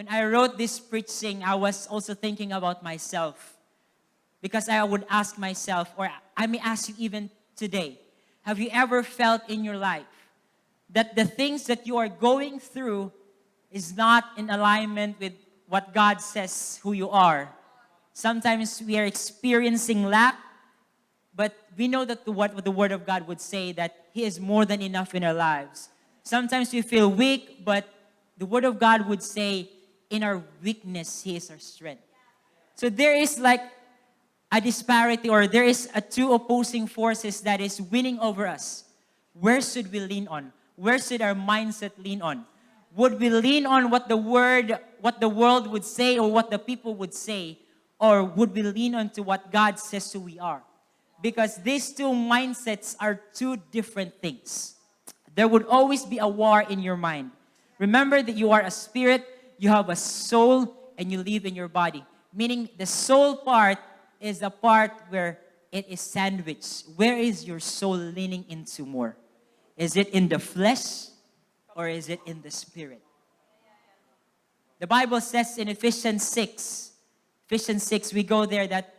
when I wrote this preaching, I was also thinking about myself. Because I would ask myself, or I may ask you even today, have you ever felt in your life that the things that you are going through is not in alignment with what God says who you are? Sometimes we are experiencing lack, but we know that what the Word of God would say, that He is more than enough in our lives. Sometimes we feel weak, but the Word of God would say, in our weakness, He is our strength. So there is like a disparity, or there is a two opposing forces that is winning over us. Where should we lean on? Where should our mindset lean on? Would we lean on what the world would say, or what the people would say? Or would we lean on to what God says who we are? Because these two mindsets are two different things. There would always be a war in your mind. Remember that you are a spirit, you have a soul, and you live in your body. Meaning the soul part is the part where it is sandwiched. Where is your soul leaning into more? Is it in the flesh or is it in the spirit? The Bible says in Ephesians 6, we go there that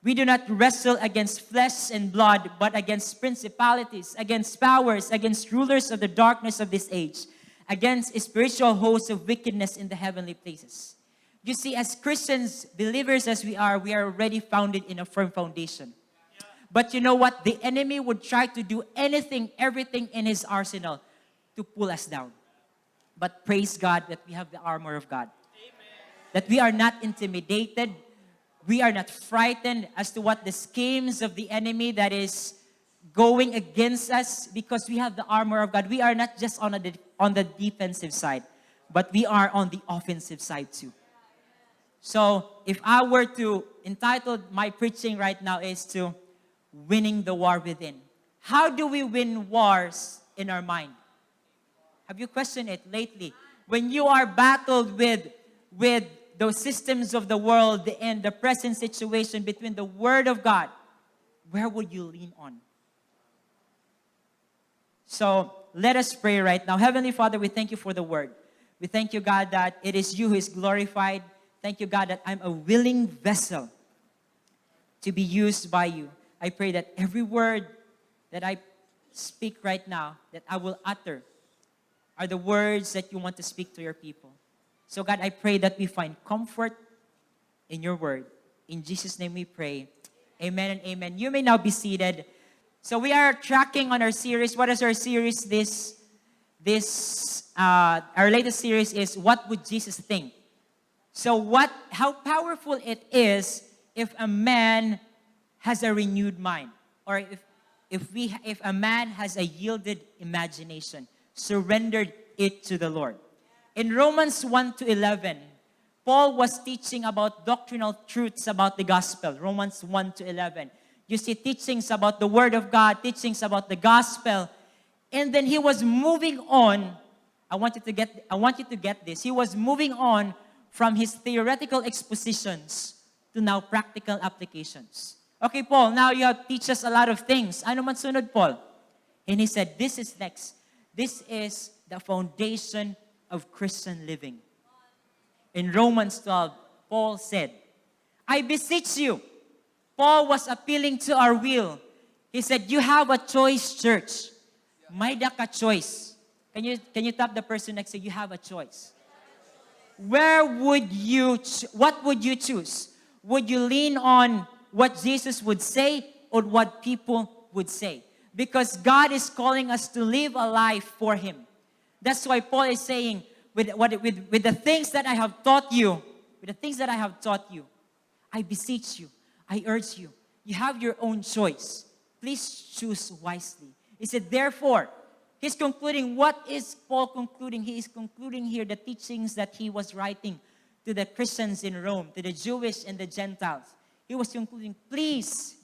we do not wrestle against flesh and blood, but against principalities, against powers, against rulers of the darkness of this age, against spiritual hosts of wickedness in the heavenly places. You see, as Christians, believers as we are already founded in a firm foundation. But you know what? The enemy would try to do anything, everything in his arsenal to pull us down. But praise God that we have the armor of God. That we are not intimidated. We are not frightened as to what the schemes of the enemy that is going against us, because we have the armor of God. We are not just on the defensive side, but we are on the offensive side too. So if I were to entitle my preaching right now is to winning the war within. How do we win wars in our mind? Have you questioned it lately? When you are battled with those systems of the world and the present situation between the Word of God, where would you lean on? So let us pray right now. Heavenly Father, we thank you for the Word. We thank you, God, that it is you who is glorified. Thank you, God, that I'm a willing vessel to be used by you. I pray that every word that I speak right now, that I will utter, are the words that you want to speak to your people. So God, I pray that we find comfort in your word. In Jesus' name we pray. Amen and amen. You may now be seated. So we are tracking on our series. What is our series? Our latest series is What Would Jesus Think? So how powerful it is if a man has a renewed mind, or if a man has a yielded imagination, surrendered it to the Lord. In Romans 1-11, Paul was teaching about doctrinal truths about the gospel. Romans 1-11. You see teachings about the Word of God, teachings about the gospel, and then he was moving on. I want you to get this. He was moving on from his theoretical expositions to now practical applications. Okay, Paul, now you have teach us a lot of things. Ano man sunod, Paul? And he said, this is next. This is the foundation of Christian living. In Romans 12, Paul said, I beseech you. Paul was appealing to our will. He said, you have a choice, church. May ka choice. Can you tap the person next to you? You have a choice. What would you choose? Would you lean on what Jesus would say or what people would say? Because God is calling us to live a life for Him. That's why Paul is saying, with the things that I have taught you, I beseech you, I urge you, you have your own choice. Please choose wisely. He said, therefore, he's concluding. What is Paul concluding? He is concluding here the teachings that he was writing to the Christians in Rome, to the Jewish and the Gentiles. He was concluding, please,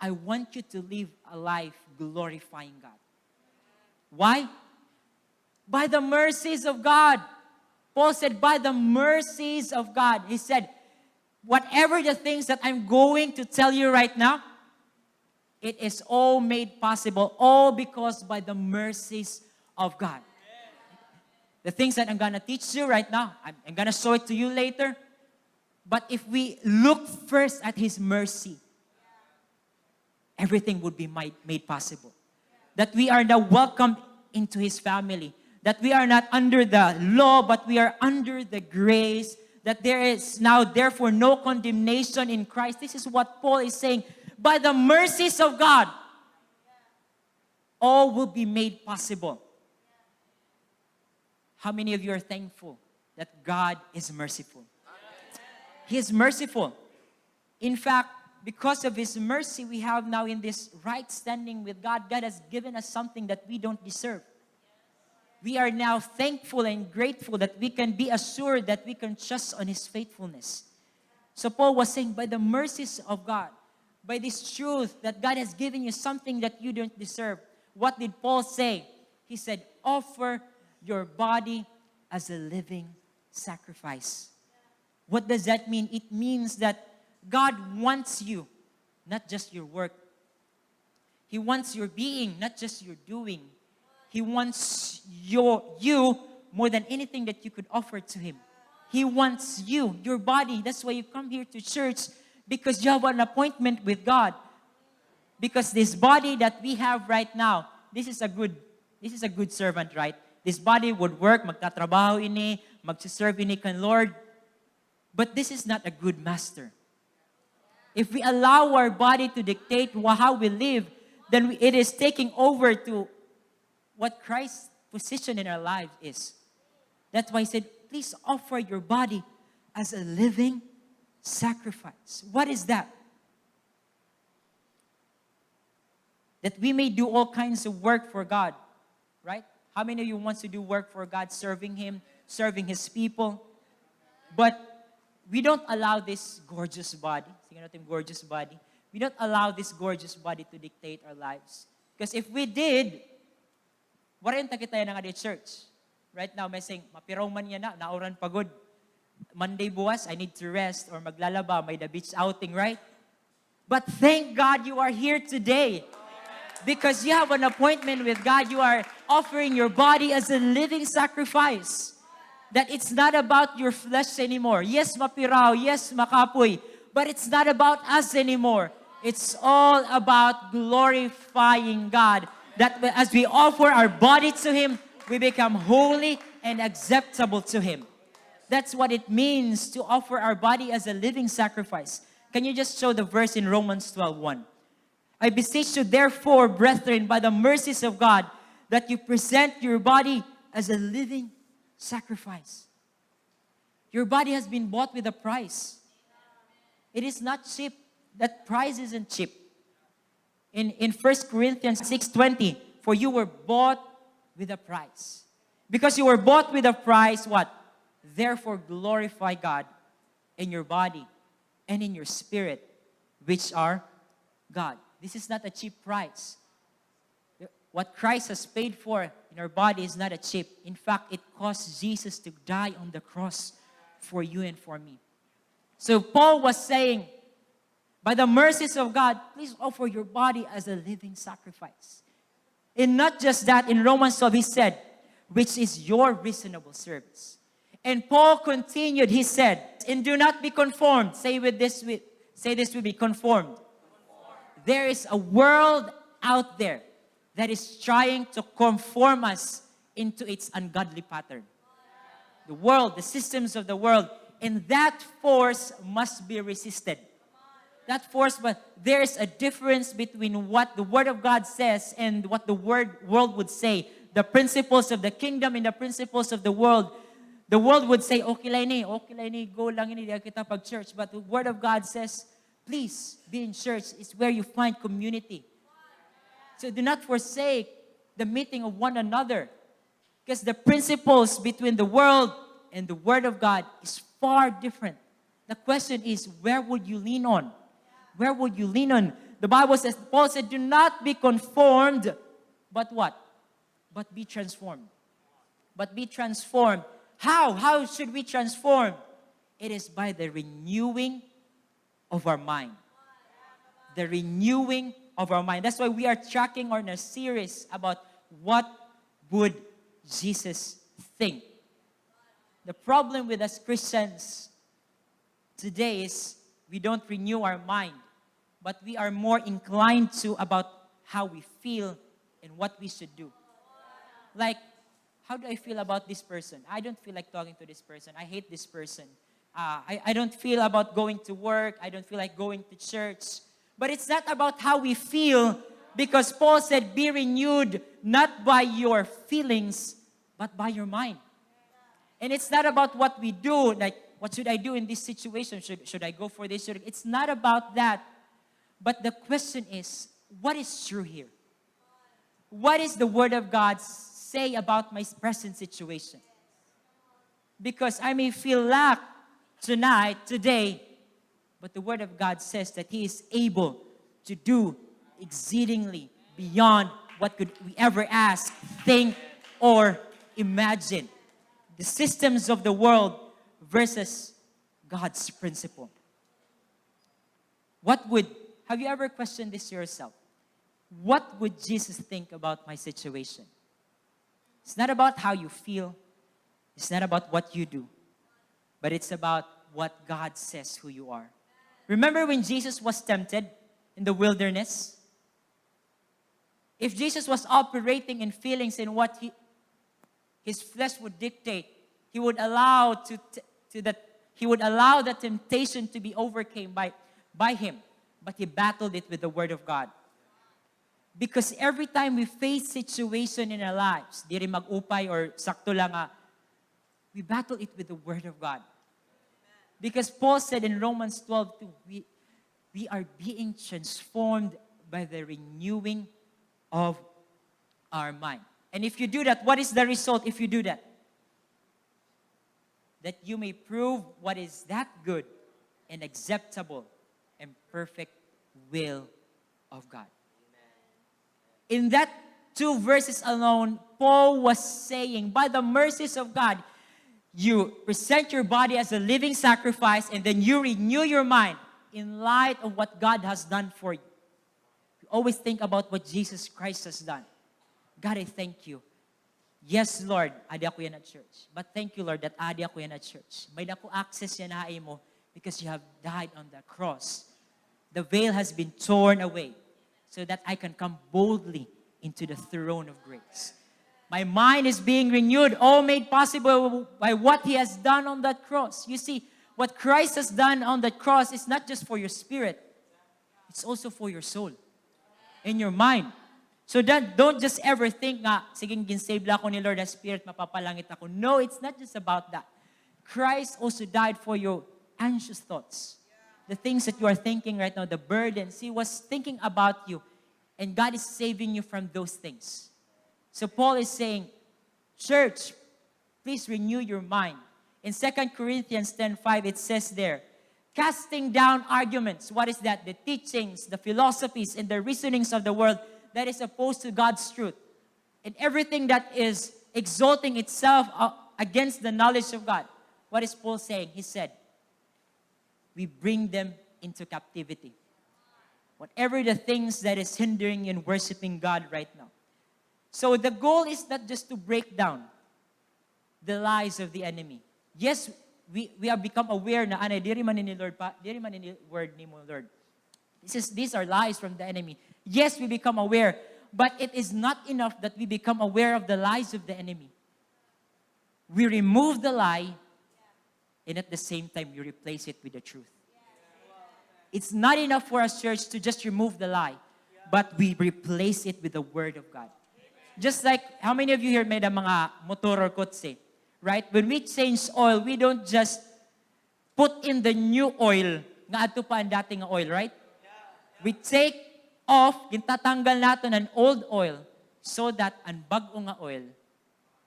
I want you to live a life glorifying God. Why? By the mercies of God. Paul said, by the mercies of God. He said, whatever the things that I'm going to tell you right now, it is all made possible, all because by the mercies of God. The things that I'm going to teach you right now, I'm going to show it to you later. But if we look first at His mercy, everything would be made possible. That we are now welcomed into His family. That we are not under the law, but we are under the grace. That there is now therefore no condemnation in Christ. This is what Paul is saying. By the mercies of God, all will be made possible. How many of you are thankful that God is merciful? He is merciful. In fact, because of His mercy, we have now in this right standing with God. God has given us something that we don't deserve. We are now thankful and grateful that we can be assured that we can trust on His faithfulness. So Paul was saying, by the mercies of God, by this truth that God has given you something that you don't deserve. What did Paul say? He said, offer your body as a living sacrifice. What does that mean? It means that God wants you, not just your work. He wants your being, not just your doing. He wants you more than anything that you could offer to Him. He wants you, your body. That's why you come here to church, because you have an appointment with God. Because this body that we have right now, this is a good servant, right? This body would work, magtatrabaho ini, magsiserve ini kan Lord. But this is not a good master. If we allow our body to dictate how we live, then it is taking over to what Christ's position in our lives is. That's why He said, please offer your body as a living sacrifice. What is that? That we may do all kinds of work for God, right? How many of you wants to do work for God, serving Him, serving His people? But we don't allow this gorgeous body, sige natin gorgeous body, we don't allow this gorgeous body to dictate our lives. Because if we did, warin ta kita nga di church. Right now, may saying, mapiraw man yan na, nauran pagod. Monday buwas, I need to rest, or maglalaba, may the beach outing, right? But thank God you are here today. Because you have an appointment with God. You are offering your body as a living sacrifice. That it's not about your flesh anymore. Yes, mapiraw. Yes, makapoy. But it's not about us anymore. It's all about glorifying God. That as we offer our body to Him, we become holy and acceptable to Him. That's what it means to offer our body as a living sacrifice. Can you just show the verse in Romans 12:1? I beseech you, therefore, brethren, by the mercies of God, that you present your body as a living sacrifice. Your body has been bought with a price. It is not cheap. That price isn't cheap. In 1 Corinthians 6:20, for you were bought with a price. Because you were bought with a price, what? Therefore glorify God in your body and in your spirit, which are God. This is not a cheap price. What Christ has paid for in our body is not a cheap. In fact, it cost Jesus to die on the cross for you and for me. So Paul was saying, by the mercies of God, please offer your body as a living sacrifice. And not just that, in Romans 12, he said, which is your reasonable service. And Paul continued, he said, and do not be conformed. Say this with me, conformed. There is a world out there that is trying to conform us into its ungodly pattern. The world, the systems of the world, and that force must be resisted. That force, but there's a difference between what the Word of God says and what the world would say. The principles of the kingdom and the principles of the world. The world would say, okay lang ni, go lang ni, di kita pag-church. But the Word of God says, please be in church. It's where you find community. So do not forsake the meeting of one another. Because the principles between the world and the Word of God is far different. The question is, where would you lean on? Where would you lean on? The Bible says, Paul said, do not be conformed, but what? But be transformed. But be transformed. How? How should we transform? It is by the renewing of our mind. The renewing of our mind. That's why we are tracking on a series about what would Jesus think. The problem with us Christians today is we don't renew our mind, but we are more inclined to about how we feel and what we should do. Like, how do I feel about this person? I don't feel like talking to this person. I hate this person. I don't feel about going to work. I don't feel like going to church. But it's not about how we feel, because Paul said, be renewed not by your feelings, but by your mind. And it's not about what we do, like, what should I do in this situation? Should I go for this? It's not about that. But the question is, what is true here? What is the Word of God say about my present situation? Because I may feel lack tonight, today, but the Word of God says that He is able to do exceedingly beyond what could we ever ask, think, or imagine. The systems of the world versus God's principle. Have you ever questioned this yourself? What would Jesus think about my situation? It's not about how you feel. It's not about what you do. But it's about what God says who you are. Remember when Jesus was tempted in the wilderness? If Jesus was operating in feelings and what his flesh would dictate, he would allow the temptation to be overcome by him. But he battled it with the Word of God. Because every time we face situation in our lives, di rin mag-upay or sakto lang we battle it with the Word of God. Because Paul said in Romans 12:2, we are being transformed by the renewing of our mind. And if you do that, what is the result if you do that? That you may prove what is that good and acceptable and perfect will of God. In that 2 verses alone, Paul was saying, by the mercies of God, you present your body as a living sacrifice and then you renew your mind in light of what God has done for you. You always think about what Jesus Christ has done. God, I thank you. Yes, Lord, adi ako yan at church. But thank you, Lord, that adi ako yan at church. May dako access yan na mo because you have died on the cross. The veil has been torn away so that I can come boldly into the throne of grace. My mind is being renewed, all made possible by what He has done on that cross. You see, what Christ has done on that cross is not just for your spirit. It's also for your soul and your mind. So don't just ever think siging ginsave lang ako ni Lord, the Spirit, mapapalangit ako. No, it's not just about that. Christ also died for your anxious thoughts. The things that you are thinking right now, the burdens. He was thinking about you. And God is saving you from those things. So Paul is saying, church, please renew your mind. In 2 Corinthians 10:5, it says there, casting down arguments. What is that? The teachings, the philosophies, and the reasonings of the world that is opposed to God's truth. And everything that is exalting itself against the knowledge of God. What is Paul saying? He said, we bring them into captivity. Whatever the things that is hindering you in worshiping God right now. So the goal is not just to break down the lies of the enemy. Yes, we have become aware na diri man ni Lord pa, diri man ni word ni mo Lord. These are lies from the enemy. Yes, we become aware, but it is not enough that we become aware of the lies of the enemy. We remove the lie, and at the same time, we replace it with the truth. It's not enough for us, church, to just remove the lie, but we replace it with the Word of God. Just like, how many of you here made a mga motor or kotse? Right? When we change oil, we don't just put in the new oil nga ato pa ang dating nga oil, right? We take off, gintatanggal natin ang old oil so that ang bag-o nga oil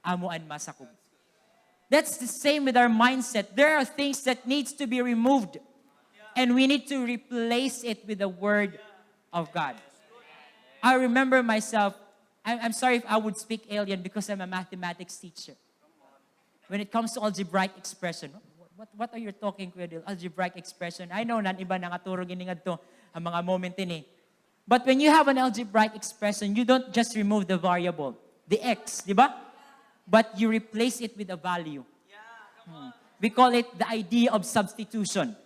amuan masakub. That's the same with our mindset. There are things that needs to be removed. And we need to replace it with the Word of God. I remember myself, I'm sorry if I would speak alien because I'm a mathematics teacher. When it comes to algebraic expression, what are you talking, Kuya Dil? Algebraic expression. I know, nan iba nangaturo giningad to ang mga moment ini. But when you have an algebraic expression, you don't just remove the variable, the x, di ba? But you replace it with a value. We call it the idea of substitution.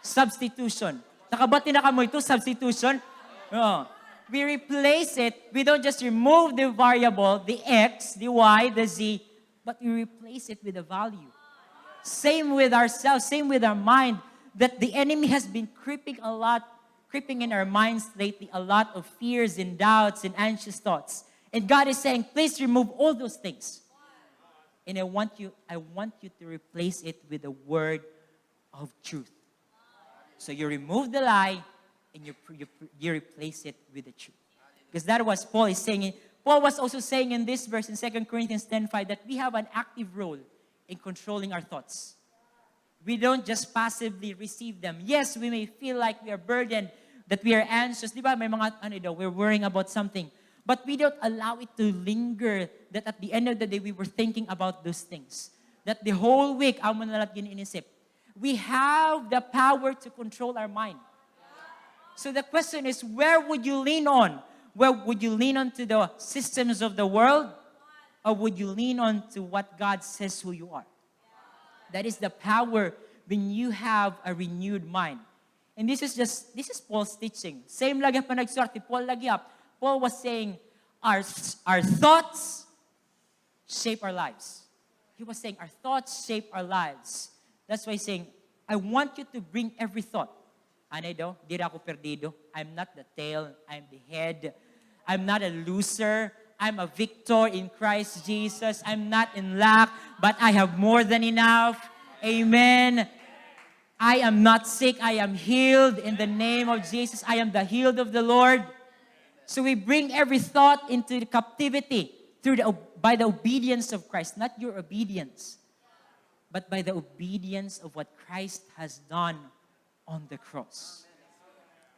Substitution. Nakabati na kamo ito, substitution? We replace it. We don't just remove the variable, the x, the y, the z, but we replace it with a value. Same with ourselves, same with our mind, that the enemy has been creeping in our minds lately, a lot of fears and doubts and anxious thoughts. And God is saying, please remove all those things. And I want you to replace it with the word of truth. So you remove the lie and you replace it with the truth. Because that was Paul is saying. Paul was also saying in this verse in 2 Corinthians 10:5 that we have an active role in controlling our thoughts. We don't just passively receive them. Yes, we may feel like we are burdened, that we are anxious. Di ba? May mga, we're worrying about something. But we don't allow it to linger, that at the end of the day, we were thinking about those things. That the whole week, amo na lang iniisip. We have the power to control our mind. So the question is, where would you lean on? Where would you lean on to the systems of the world? Or would you lean on to what God says who you are? That is the power when you have a renewed mind. And this is Paul's teaching. Same lagi pa nagsorti, Paul lagi up. Paul was saying, our thoughts shape our lives. He was saying, our thoughts shape our lives. That's why he's saying, I want you to bring every thought. Ano daw? Di ako perdido. I'm not the tail. I'm the head. I'm not a loser. I'm a victor in Christ Jesus. I'm not in lack, but I have more than enough. Amen. I am not sick. I am healed in the name of Jesus. I am the healed of the Lord. So we bring every thought into the captivity by the obedience of Christ. Not your obedience, but by the obedience of what Christ has done on the cross.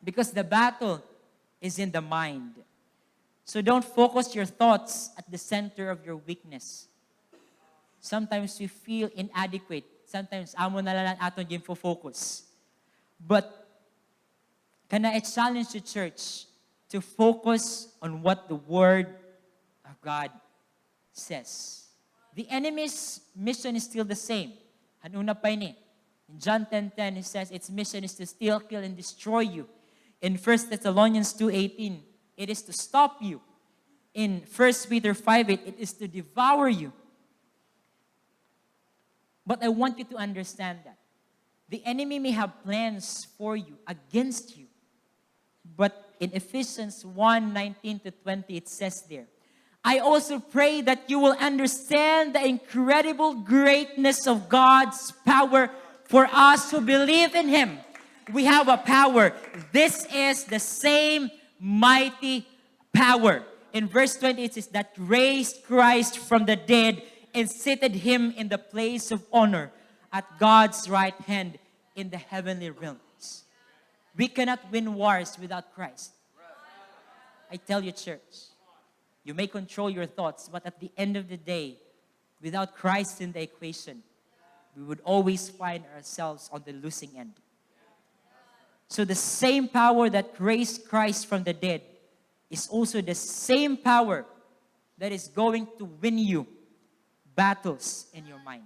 Because the battle is in the mind. So don't focus your thoughts at the center of your weakness. Sometimes we feel inadequate. Sometimes amo na lang aton yung focus. But can I challenge the church to focus on what the Word of God says? The enemy's mission is still the same. Hanuna pa ini. In John 10:10, he says its mission is to steal, kill, and destroy you. In 1 Thessalonians 2:18, it is to stop you. In 1 Peter 5:8, it is to devour you. But I want you to understand that the enemy may have plans for you, against you. But in Ephesians 1:19-20, it says there, I also pray that you will understand the incredible greatness of God's power for us who believe in Him. We have a power. This is the same mighty power. In verse 20, it says, that raised Christ from the dead and seated Him in the place of honor at God's right hand in the heavenly realms. We cannot win wars without Christ. I tell you, church, you may control your thoughts, but at the end of the day, without Christ in the equation, we would always find ourselves on the losing end. So the same power that raised Christ from the dead is also the same power that is going to win you battles in your mind.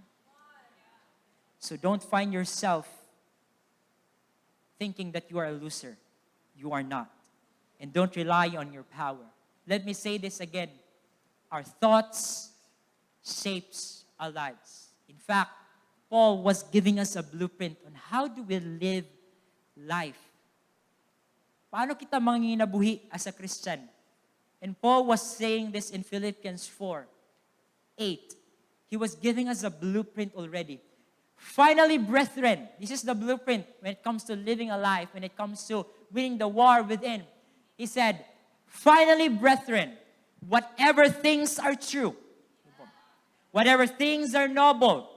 So don't find yourself thinking that you are a loser. You are not. And don't rely on your power. Let me say this again. Our thoughts shapes our lives. In fact, Paul was giving us a blueprint on how do we live life. Paano kita manginginabuhi as a Christian? And Paul was saying this in Philippians 4:8. He was giving us a blueprint already. Finally, brethren, this is the blueprint when it comes to living a life, when it comes to winning the war within. He said, finally, brethren, whatever things are true, whatever things are noble,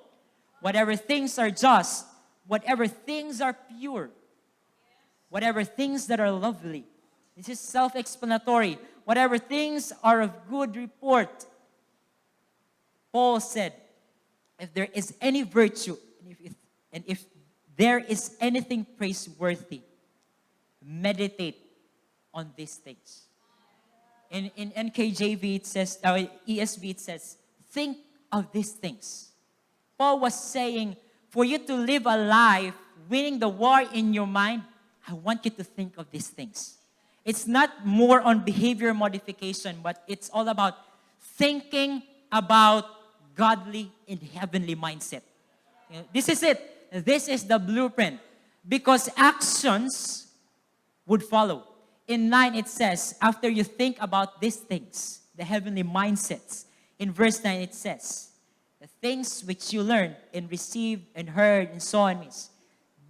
whatever things are just, whatever things are pure, whatever things that are lovely. This is self-explanatory. Whatever things are of good report. Paul said, if there is any virtue, and if there is anything praiseworthy, meditate on these things. In NKJV it says, ESV it says, think of these things. Paul was saying, for you to live a life winning the war in your mind, I want you to think of these things. It's not more on behavior modification, but it's all about thinking about godly and heavenly mindset. You know, this is it. This is the blueprint. Because actions would follow. In 9, it says, after you think about these things, the heavenly mindsets, in verse 9 it says, the things which you learned and received and heard and so on is,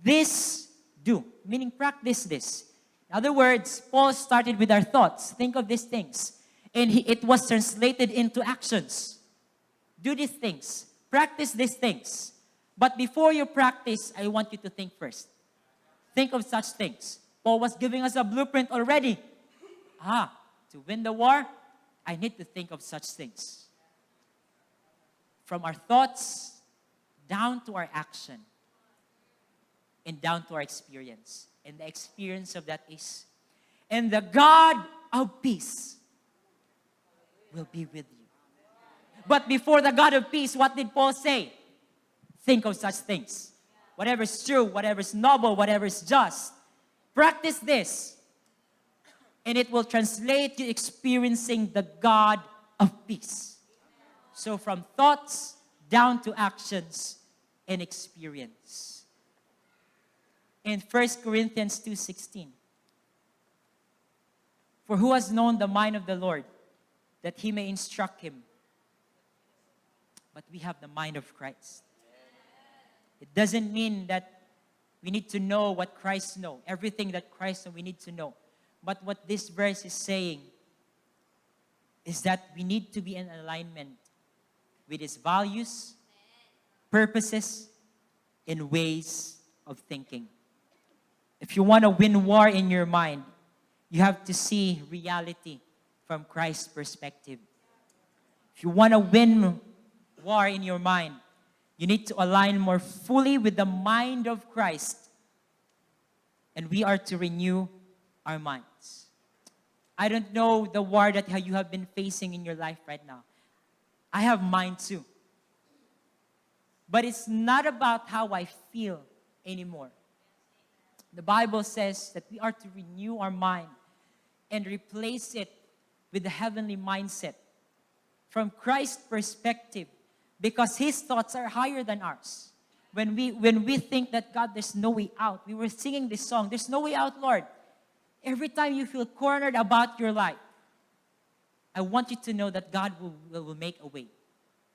this do, meaning practice this. In other words, Paul started with our thoughts. Think of these things. And it was translated into actions. Do these things. Practice these things. But before you practice, I want you to think first. Think of such things. Paul was giving us a blueprint already. To win the war, I need to think of such things. From our thoughts down to our action and down to our experience. And the experience of that is, and the God of peace will be with you. But before the God of peace, what did Paul say? Think of such things. Whatever is true, whatever is noble, whatever is just. Practice this. And it will translate to experiencing the God of peace. So from thoughts down to actions and experience. In 1 Corinthians 2:16. For who has known the mind of the Lord, that he may instruct him? But we have the mind of Christ. It doesn't mean that we need to know what Christ knows. Everything that Christ knows, we need to know. But what this verse is saying is that we need to be in alignment with His values, purposes, and ways of thinking. If you want to win war in your mind, you have to see reality from Christ's perspective. If you want to win war in your mind, you need to align more fully with the mind of Christ. And we are to renew our minds. I don't know the war that you have been facing in your life right now. I have mine too. But it's not about how I feel anymore. The Bible says that we are to renew our mind and replace it with the heavenly mindset from Christ's perspective, because His thoughts are higher than ours. When we think that, God, there's no way out. We were singing this song, there's no way out, Lord. Every time you feel cornered about your life, I want you to know that God will make a way.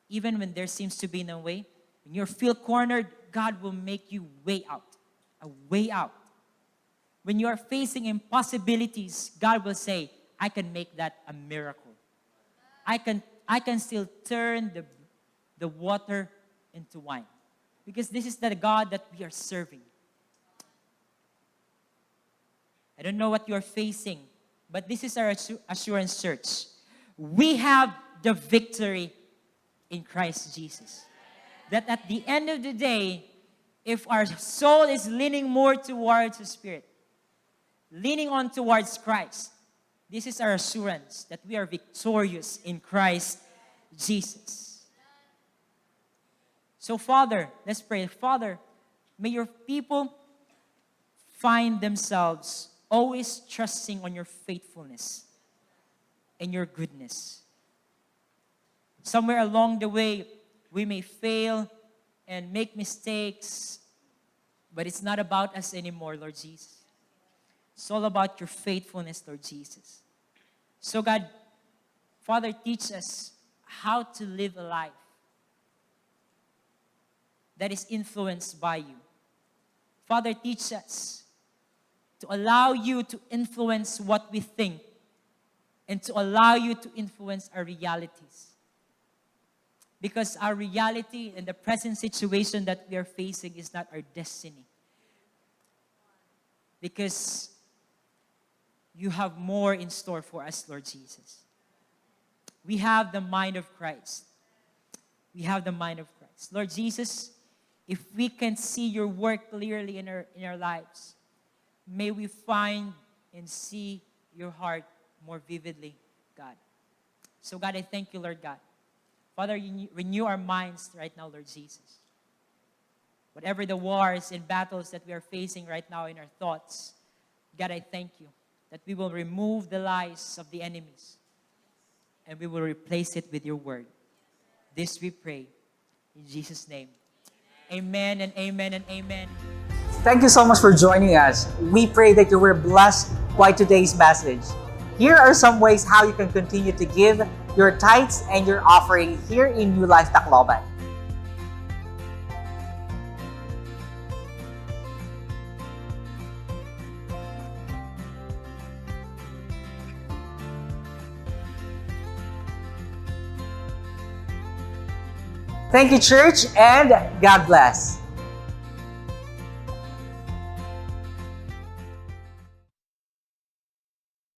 Even when there seems to be no way, when you feel cornered, God will make you way out. A way out. When you are facing impossibilities, God will say, I can make that a miracle. I can still turn the water into wine. Because this is the God that we are serving. I don't know what you are facing, but this is our Assurance Church. We have the victory in Christ Jesus. That at the end of the day, if our soul is leaning more towards the Spirit, leaning on towards Christ, this is our assurance that we are victorious in Christ Jesus. So, Father, let's pray. Father, may your people find themselves always trusting on your faithfulness and your goodness. Somewhere along the way, we may fail and make mistakes, but it's not about us anymore, Lord Jesus. It's all about your faithfulness, Lord Jesus. So God, Father, teach us how to live a life that is influenced by you. Father, teach us to allow you to influence what we think and to allow you to influence our realities. Because our reality and the present situation that we are facing is not our destiny. Because you have more in store for us, Lord Jesus. We have the mind of Christ. We have the mind of Christ. Lord Jesus, if we can see your work clearly in our lives, may we find and see your heart more vividly, God. So God, I thank you, Lord God. Father, renew our minds right now, Lord Jesus. Whatever the wars and battles that we are facing right now in our thoughts, God, I thank you that we will remove the lies of the enemies and we will replace it with your word. This we pray in Jesus' name. Amen and amen and amen. Thank you so much for joining us. We pray that you were blessed by today's message. Here are some ways how you can continue to give your tithes and your offering here in New Life Tacloban. Thank you, church, and God bless.